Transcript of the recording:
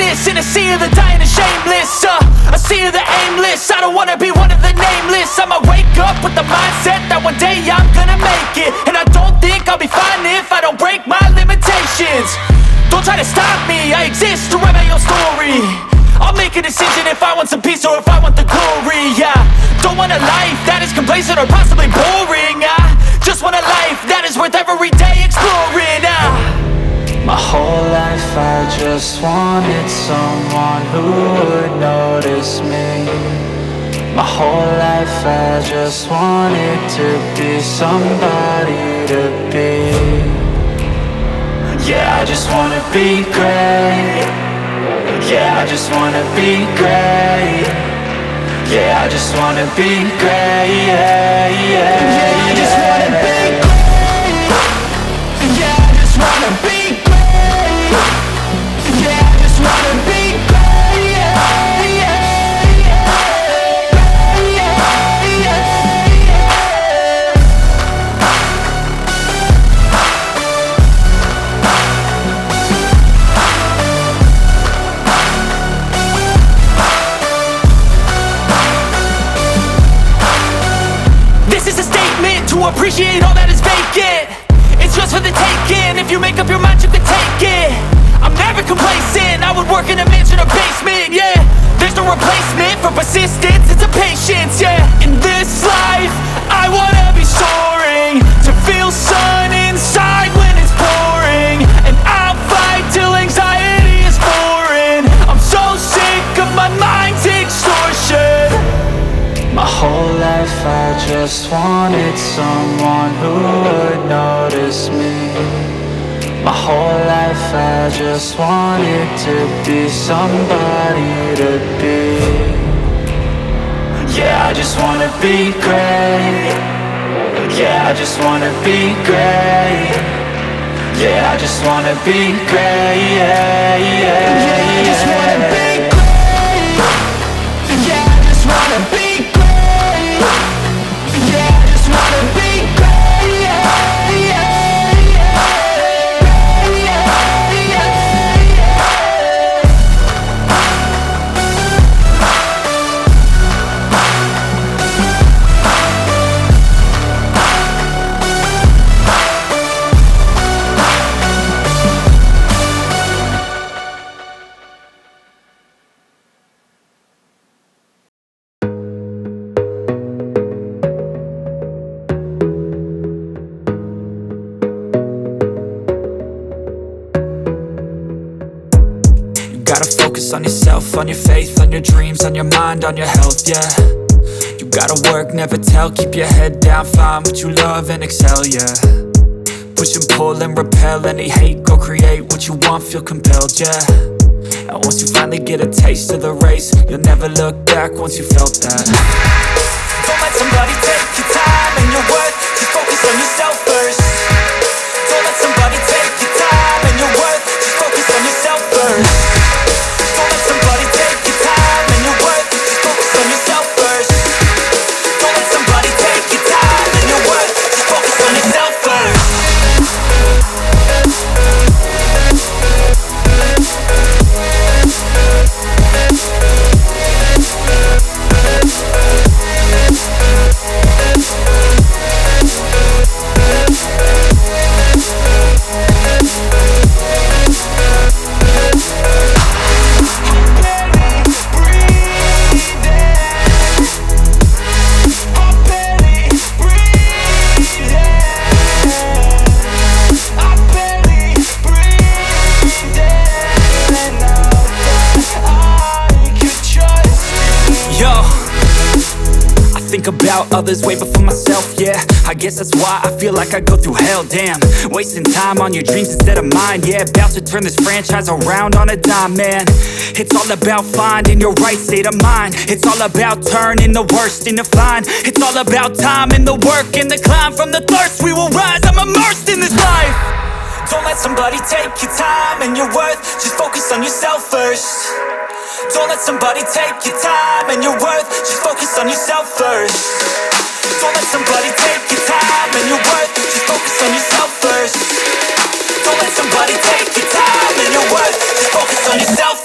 aimless in a sea of the dying and shameless. A sea of the aimless. I don't wanna be one of the nameless. I'ma wake up with the mindset that one day I'm gonna make it. And I don't think I'll be fine if I don't break my limitations. Don't try to stop me, I exist to write my own story. I'll make a decision if I want some peace or if I want the glory. Yeah, don't want a life that is complacent or possibly boring. I just want a life that is worth every day exploring. My whole life I just wanted someone who would notice me. My whole life I just wanted to be somebody to be. Yeah, I just wanna be great. Yeah, I just wanna be great. Yeah, I just wanna be great. Yeah, yeah, I just wanna be great. Yeah, I just wanna be great. Yeah, I just wanna be great. Yeah, yeah, to appreciate all that is vacant. It's just for the taking. If you make up your mind, you can take it. I'm never complacent. I would work in a mansion or basement. Yeah, there's no replacement for persistence. It's a patience. Yeah, in this life I wanna be soaring, to feel sun inside when it's pouring. And I'll fight till anxiety is foreign. I'm so sick of my mind's extortion. My whole life I just wanted someone who would notice me. My whole life I just wanted to be somebody to be. Yeah, I just wanna be great. Yeah, I just wanna be great. Yeah, I just wanna be great. Yeah, yeah, yeah, I just wanna be great. Yeah, I just wanna be great. Yeah, I just wanna be great. Yeah, yeah, yeah, yeah, yeah. Gotta focus on yourself, on your faith, on your dreams, on your mind, on your health, yeah. You gotta work, never tell, keep your head down, find what you love and excel, yeah. Push and pull and repel any hate, go create what you want, feel compelled, yeah. And once you finally get a taste of the race, you'll never look back once you felt that. Don't let somebody take your time and your worth, just focus on yourself first. Don't let somebody take your time and your worth, just focus on yourself first. Don't let somebody take your time and your worth, just focus on yourself first. Don't let somebody take your time and your worth, just focus on yourself first. About others way before myself, yeah. I guess that's why I feel like I go through hell, damn. Wasting time on your dreams instead of mine, yeah. About to turn this franchise around on a dime, man. It's all about finding your right state of mind. It's all about turning the worst into fine. It's all about time and the work and the climb. From the thirst we will rise, I'm immersed in this life. Don't let somebody take your time and your worth, just focus on yourself first. Don't let somebody take your time and your worth, just focus on yourself first. Don't let somebody take your time and your worth, just focus on yourself first. Don't let somebody take your time and your worth, just focus on yourself